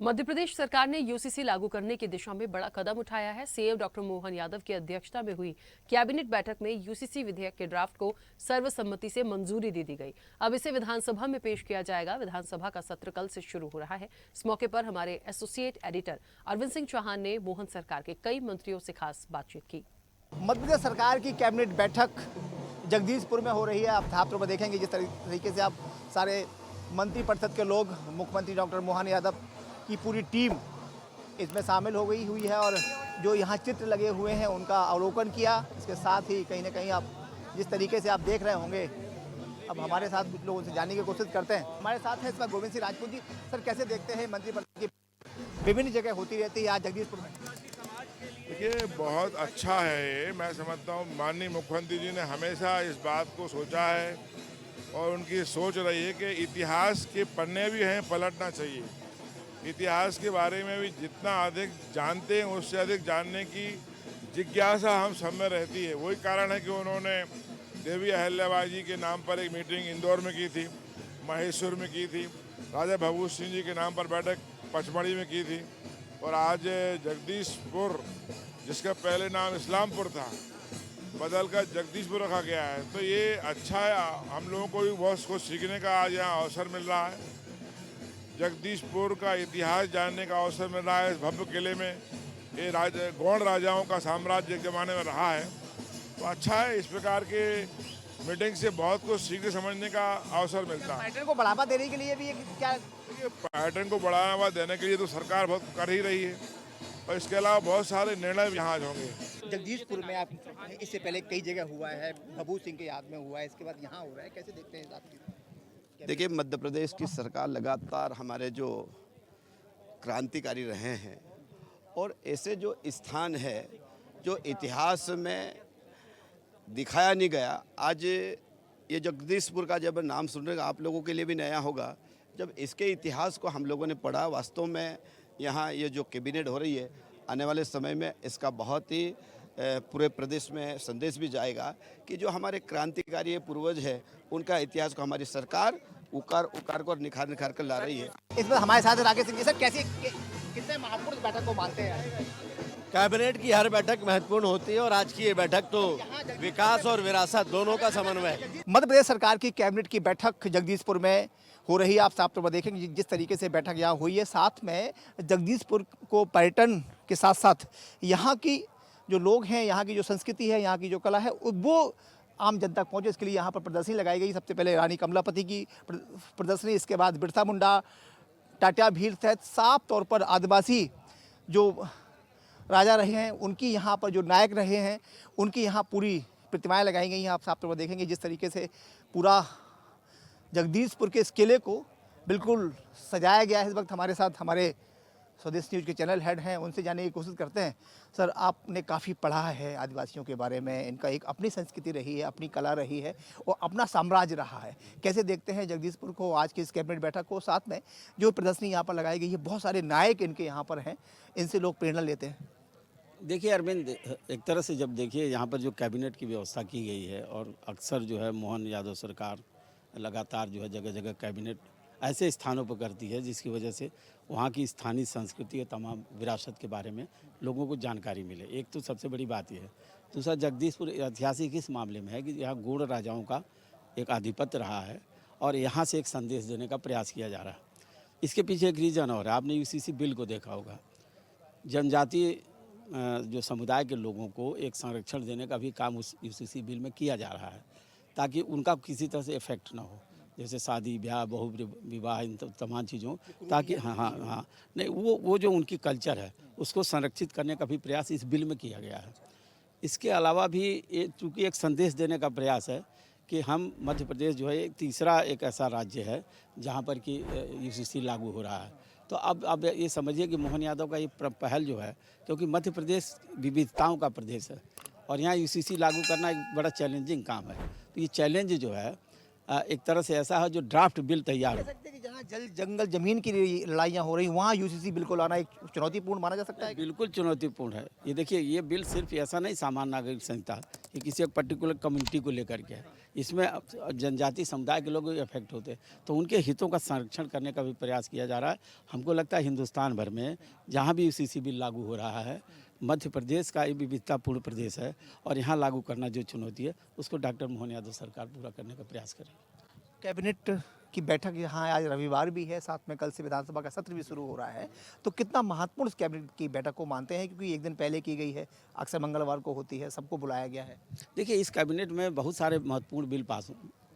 मध्य प्रदेश सरकार ने यूसीसी लागू करने की दिशा में बड़ा कदम उठाया है। सीएम डॉक्टर मोहन यादव की अध्यक्षता में हुई कैबिनेट बैठक में यूसीसी विधेयक के ड्राफ्ट को सर्वसम्मति से मंजूरी दे दी गई। अब इसे विधानसभा में पेश किया जाएगा। विधानसभा का सत्र कल से शुरू हो रहा है। इस मौके पर हमारे एसोसिएट एडिटर अरविंद सिंह चौहान ने मोहन सरकार के कई मंत्रियों से खास बातचीत की। मध्य प्रदेश सरकार की कैबिनेट बैठक जगदीशपुर में हो रही है। आप छात्रों में देखेंगे जिस तरीके से आप सारे मंत्री परिषद के लोग, मुख्यमंत्री डॉक्टर मोहन यादव की पूरी टीम इसमें शामिल हो गई हुई है और जो यहाँ चित्र लगे हुए हैं उनका अवलोकन किया। इसके साथ ही कहीं ना कहीं आप जिस तरीके से आप देख रहे होंगे, अब हमारे साथ कुछ लोगों से जानने की कोशिश करते हैं। हमारे साथ है इस वक्त गोविंद सिंह राजपूत जी। सर, कैसे देखते हैं मंत्री परिषद की विभिन्न जगह होती रहती है आज जगदीशपुर में? देखिए, बहुत अच्छा है ये। मैं समझता हूँ माननीय मुख्यमंत्री जी ने हमेशा इस बात को सोचा है और उनकी सोच रही है कि इतिहास के पन्ने भी हैं, पलटना चाहिए। इतिहास के बारे में भी जितना अधिक जानते हैं उससे अधिक जानने की जिज्ञासा हम सब में रहती है। वही कारण है कि उन्होंने देवी अहिल्याबाई जी के नाम पर एक मीटिंग इंदौर में की थी, महेश्वर में की थी, राजा भभूत सिंह जी के नाम पर बैठक पचमढ़ी में की थी और आज जगदीशपुर, जिसका पहले नाम इस्लामपुर था, बदलकर जगदीशपुर रखा गया है। तो ये अच्छा है, हम लोगों को भी बहुत कुछ सीखने का आज यहाँ अवसर मिल रहा है। जगदीशपुर का इतिहास जानने का अवसर मिल रहा है। इस भव्य किले में ये गौड़ राजाओं का साम्राज्य एक जमाने में रहा है। तो अच्छा है, इस प्रकार के मीटिंग से बहुत कुछ सीखने समझने का अवसर मिलता है। पर्यटन को बढ़ावा देने के लिए भी ये क्या? पर्यटन को बढ़ावा देने के लिए तो सरकार बहुत कर ही रही है और इसके अलावा बहुत सारे निर्णय यहाँ होंगे। जगदीशपुर में आप इससे पहले कई जगह हुआ है, भभूत सिंह के याद में हुआ है, इसके बाद यहाँ हो रहा है, कैसे देखते हैं इस बात की? देखिए, मध्य प्रदेश की सरकार लगातार हमारे जो क्रांतिकारी रहे हैं और ऐसे जो स्थान है जो इतिहास में दिखाया नहीं गया, आज ये जगदीशपुर का जब नाम सुनने का आप लोगों के लिए भी नया होगा। जब इसके इतिहास को हम लोगों ने पढ़ा, वास्तव में यहाँ ये जो कैबिनेट हो रही है, आने वाले समय में इसका बहुत ही पूरे प्रदेश में संदेश भी जाएगा कि जो हमारे क्रांतिकारी पूर्वज है उनका इतिहास को हमारी सरकार उकार उकार कर निखार कर ला रही है। इस बार हमारे साथ राकेश सिंह जी। सर, कैसे कितने महत्वपूर्ण बैठक को मानते हैं? कैबिनेट की हर बैठक महत्वपूर्ण होती है और आज की ये बैठक तो विकास और विरासत दोनों का समन्वय है। मध्य प्रदेश सरकार की कैबिनेट की बैठक जगदीशपुर में हो रही है। आप साफ तौर पर देखेंगे जिस तरीके से बैठक यहाँ हुई है, साथ में जगदीशपुर को पर्यटन के साथ साथ यहाँ की जो लोग हैं, यहाँ की जो संस्कृति है, यहाँ की जो कला है, वो आम जनता तक पहुँचे। इसके लिए यहाँ पर प्रदर्शनी लगाई गई। सबसे पहले रानी कमलापति की प्रदर्शनी, इसके बाद बिरसा मुंडा, टाटा भील सहित साफ तौर पर आदिवासी जो राजा रहे हैं, उनकी यहाँ पर जो नायक रहे हैं, उनकी यहाँ पूरी प्रतिमाएं लगाई गई हैं। आप साफ तौर पर देखेंगे जिस तरीके से पूरा जगदीशपुर के इस किले को बिल्कुल सजाया गया है। इस वक्त हमारे साथ हमारे स्वदेश न्यूज़ के चैनल हेड हैं, उनसे जानने की कोशिश करते हैं। सर, आपने काफ़ी पढ़ा है आदिवासियों के बारे में, इनका एक अपनी संस्कृति रही है, अपनी कला रही है और अपना साम्राज्य रहा है। कैसे देखते हैं जगदीशपुर को, आज की इस कैबिनेट बैठक को, साथ में जो प्रदर्शनी यहाँ पर लगाई गई है, बहुत सारे नायक इनके यहाँ पर हैं, इनसे लोग प्रेरणा लेते हैं? देखिए अरविंद, एक तरह से जब देखिए यहाँ पर जो कैबिनेट की व्यवस्था की गई है और अक्सर जो है मोहन यादव सरकार लगातार जो है जगह जगह कैबिनेट ऐसे स्थानों पर करती है जिसकी वजह से वहाँ की स्थानीय संस्कृति और तमाम विरासत के बारे में लोगों को जानकारी मिले। एक तो सबसे बड़ी बात यह है। दूसरा, जगदीशपुर ऐतिहासिक इस मामले में है कि यहाँ गौड़ राजाओं का एक आधिपत्य रहा है और यहाँ से एक संदेश देने का प्रयास किया जा रहा है। इसके पीछे एक रीज़न और है। आपने यूसीसी बिल को देखा होगा। जनजातीय जो समुदाय के लोगों को एक संरक्षण देने का भी काम उस यूसीसी बिल में किया जा रहा है ताकि उनका किसी तरह से इफेक्ट ना हो, जैसे शादी ब्याह, बहु विवाह, इन तमाम चीज़ों, ताकि हाँ नहीं, वो जो उनकी कल्चर है उसको संरक्षित करने का भी प्रयास इस बिल में किया गया है। इसके अलावा भी चूँकि एक संदेश देने का प्रयास है कि हम मध्य प्रदेश जो है एक तीसरा एक ऐसा राज्य है जहाँ पर कि यूसीसी लागू हो रहा है। तो अब ये समझिए कि मोहन यादव का ये पहल जो है, क्योंकि मध्य प्रदेश विविधताओं का प्रदेश है और यहाँ यूसीसी लागू करना एक बड़ा चैलेंजिंग काम है। तो ये चैलेंज जो है एक तरह से ऐसा है जो ड्राफ्ट बिल तैयार हो। जहाँ जहाँ जल जंगल जमीन की लड़ाइयाँ हो रही वहाँ यूसीसी बिल को लाना एक चुनौतीपूर्ण माना जा सकता है। बिल्कुल चुनौतीपूर्ण है। ये देखिए, ये बिल सिर्फ ऐसा नहीं सामान्य नागरिक संहिता, ये किसी एक पर्टिकुलर कम्युनिटी को लेकर के है। इसमें जनजाति समुदाय के लोग इफेक्ट होते हैं, तो उनके हितों का संरक्षण करने का भी प्रयास किया जा रहा है। हमको लगता है हिंदुस्तान भर में जहाँ भी यूसीसी बिल लागू हो रहा है, मध्य प्रदेश का एक विविधतापूर्ण प्रदेश है और यहाँ लागू करना जो चुनौती है उसको डॉक्टर मोहन यादव सरकार पूरा करने का प्रयास करेगी। कैबिनेट की बैठक यहाँ आज रविवार भी है, साथ में कल से विधानसभा का सत्र भी शुरू हो रहा है, तो कितना महत्वपूर्ण इस कैबिनेट की बैठक को मानते हैं, क्योंकि एक दिन पहले की गई है, अक्सर मंगलवार को होती है, सबको बुलाया गया है। देखिए, इस कैबिनेट में बहुत सारे महत्वपूर्ण बिल पास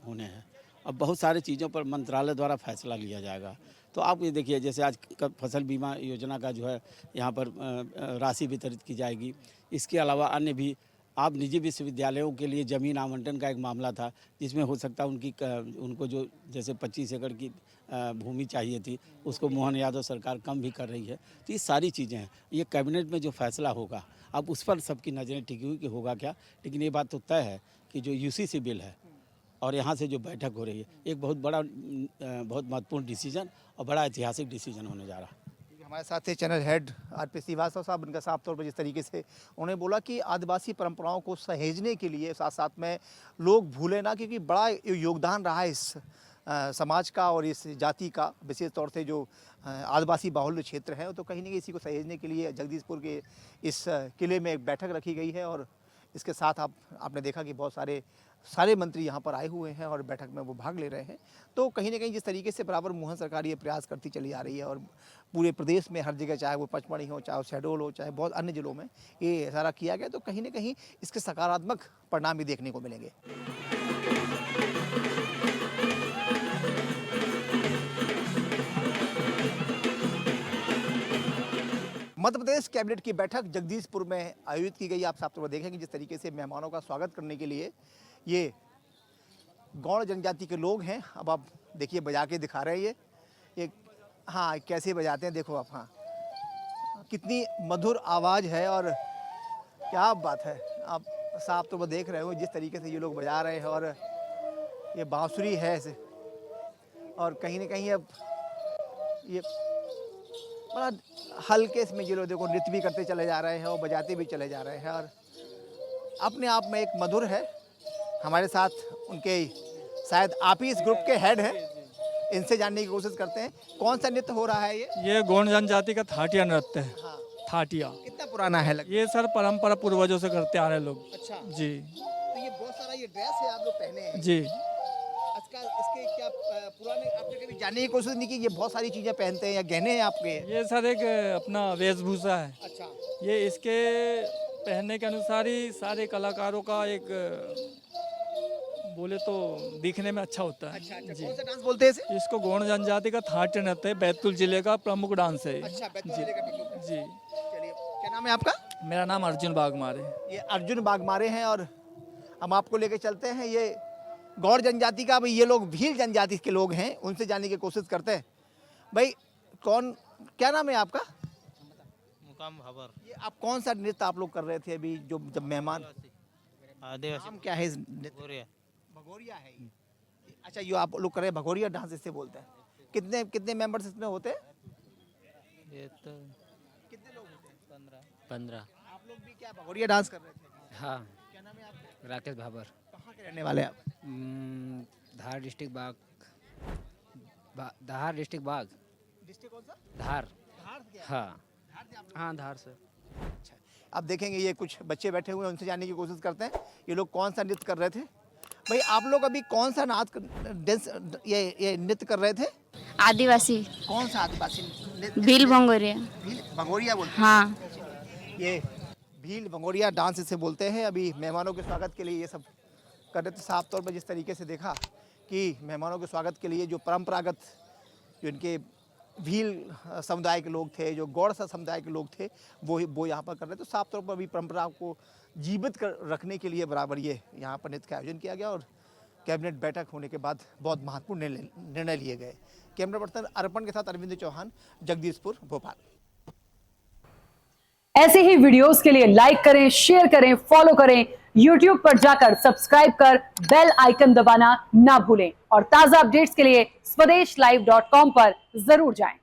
होने हैं। अब बहुत सारी चीज़ों पर मंत्रालय द्वारा फैसला लिया जाएगा। तो आप ये देखिए, जैसे आज फसल बीमा योजना का जो है यहाँ पर राशि वितरित की जाएगी। इसके अलावा अन्य भी आप निजी विश्वविद्यालयों के लिए ज़मीन आवंटन का एक मामला था, जिसमें हो सकता है उनको जो जैसे 25 एकड़ की भूमि चाहिए थी, उसको मोहन यादव सरकार कम भी कर रही है। तो ये सारी चीज़ें हैं। ये कैबिनेट में जो फैसला होगा, अब उस पर सबकी नज़रें टिकी हुई कि होगा क्या, लेकिन ये बात तो तय है कि जो यूसीसी बिल है और यहाँ से जो बैठक हो रही है, एक बहुत बड़ा बहुत महत्वपूर्ण डिसीजन और बड़ा ऐतिहासिक डिसीजन होने जा रहा है। हमारे साथ थे चैनल हेड आरपी श्रीवास्तव साहब। उनका साफ तौर पर जिस तरीके से उन्होंने बोला कि आदिवासी परंपराओं को सहेजने के लिए साथ साथ में लोग भूले ना, क्योंकि बड़ा योगदान रहा है इस समाज का और इस जाति का, विशेष तौर से जो आदिवासी बाहुल्य क्षेत्र है, तो कहीं ना कहीं इसी को सहेजने के लिए जगदीशपुर के इस किले में एक बैठक रखी गई है। और इसके साथ आपने देखा कि बहुत सारे मंत्री यहाँ पर आए हुए हैं और बैठक में वो भाग ले रहे हैं। तो कहीं ना कहीं जिस तरीके से बराबर मोहन सरकार ये प्रयास करती चली आ रही है और पूरे प्रदेश में हर जगह, चाहे वो पचमढ़ी हो, चाहे वो शहडोल हो, चाहे बहुत अन्य जिलों में ये सारा किया गया, तो कहीं ना कहीं इसके सकारात्मक परिणाम भी देखने को मिलेंगे। मध्य प्रदेश कैबिनेट की बैठक जगदीशपुर में आयोजित की गई। आप साफ तौर पर देखेंगे जिस तरीके से मेहमानों का स्वागत करने के लिए ये गौड़ जनजाति के लोग हैं। अब आप देखिए, बजा के दिखा रहे हैं ये हाँ, कैसे बजाते हैं देखो आप। हाँ, कितनी मधुर आवाज़ है और क्या बात है। आप साफ तौर पर देख रहे हो जिस तरीके से ये लोग बजा रहे हैं, और ये बांसुरी है ऐसे, और कहीं ना कहीं अब ये बड़ा हल्के इसमें ये लोग देखो नृत्य भी करते चले जा रहे हैं और बजाते भी चले जा रहे हैं, और अपने आप में एक मधुर है। हमारे साथ उनके शायद आप ही इस ग्रुप के हेड हैं, इनसे जानने की कोशिश करते हैं कौन सा नृत्य हो रहा है ये गौड़ जनजाति का थाटिया नृत्य है। हाँ। थाटिया कितना पुराना है ये सर परंपरा पूर्वजों से करते आ रहे लोग। अच्छा जी। तो ये बहुत सारा ये ड्रेस है आप लोग पहने हैं जी। आजकल, इसके क्या पुराने आपने कभी जानने की कोशिश नहीं की ये बहुत सारी चीजें पहनते हैं या गहने हैं आपके? ये सर एक अपना वेशभूषा है। अच्छा। ये इसके पहनने के अनुसार ही सारे कलाकारों का एक बोले तो दिखने में अच्छा होता है। अच्छा, जी। कौन सा डांस बोलते हैं इसे? इसको गौड़ जनजाति का थाटिया नृत्य है, बैतूल जिले का प्रमुख डांस है। अच्छा, बैतूल जिले का प्रमुख डांस। जी। चलिए, क्या नाम है आपका? मेरा नाम अर्जुन बागमारे। ये अर्जुन बागमारे हैं और हम आपको लेके चलते हैं। ये गौड़ जनजाति का, भाई ये लोग भील जनजाति के लोग हैं, उनसे जानने की कोशिश करते हैं। भाई क्या नाम है आपका? मुकाम भाबर। ये आप कौन सा नृत्य आप लोग कर रहे थे अभी जो जब मेहमान? आदिवासी नाम क्या है इस नृत्य? गोरिया। भगोरिया है ये। अच्छा, ये आप लोग कर रहे हैं भगोरिया डांस इससे बोलते हैं। कितने मेंबर्स इसमें होते हैं? ये तो कितने लोग होते हैं? 15। आप लोग भी क्या भगोरिया डांस कर रहे थे? हाँ। क्या नाम है आपका? राकेश भाबर। कहाँ के रहने वाले हैं आप? धार डिस्ट्रिक्ट धार डिस्ट्रिक्ट बाग। डिस्ट्रिक्ट कौन सा? धार। धार से? हाँ। धार से आप लोग? हाँ, धार से। अच्छा, अब देखेंगे ये कुछ बच्चे बैठे हुए हैं, उनसे जानने की कोशिश करते हैं ये लोग कौन सा नृत्य कर रहे थे। भाई आप लोग अभी कौन सा डांस ये नृत्य कर रहे थे? आदिवासी। कौन सा आदिवासी नृत्य? भील भंगोरिया। भील भंगोरिया बोलते हैं। हाँ। ये भील भंगोरिया डांस इसे बोलते हैं। अभी मेहमानों के स्वागत के लिए ये सब कर रहे थे। साफ तौर पर जिस तरीके से देखा कि मेहमानों के स्वागत के लिए जो परंपरागत जो इनके भील समुदाय के लोग थे, जो गौड़ समुदाय के लोग थे, वो यहाँ पर कर रहे थे। तो साफ तौर पर अभी परंपरा को जीवित कर रखने के लिए बराबर ये यहाँ पर नृत्य का आयोजन किया गया और कैबिनेट बैठक होने के बाद बहुत महत्वपूर्ण निर्णय लिए गए। कैमरा पर्सन अर्पण के साथ अरविंद चौहान, जगदीशपुर, भोपाल। ऐसे ही वीडियोस के लिए लाइक करें, शेयर करें, फॉलो करें, YouTube पर जाकर सब्सक्राइब कर बेल आइकन दबाना ना भूलें। और ताजा अपडेट्स के लिए स्वदेशलाइव.com पर जरूर जाएं।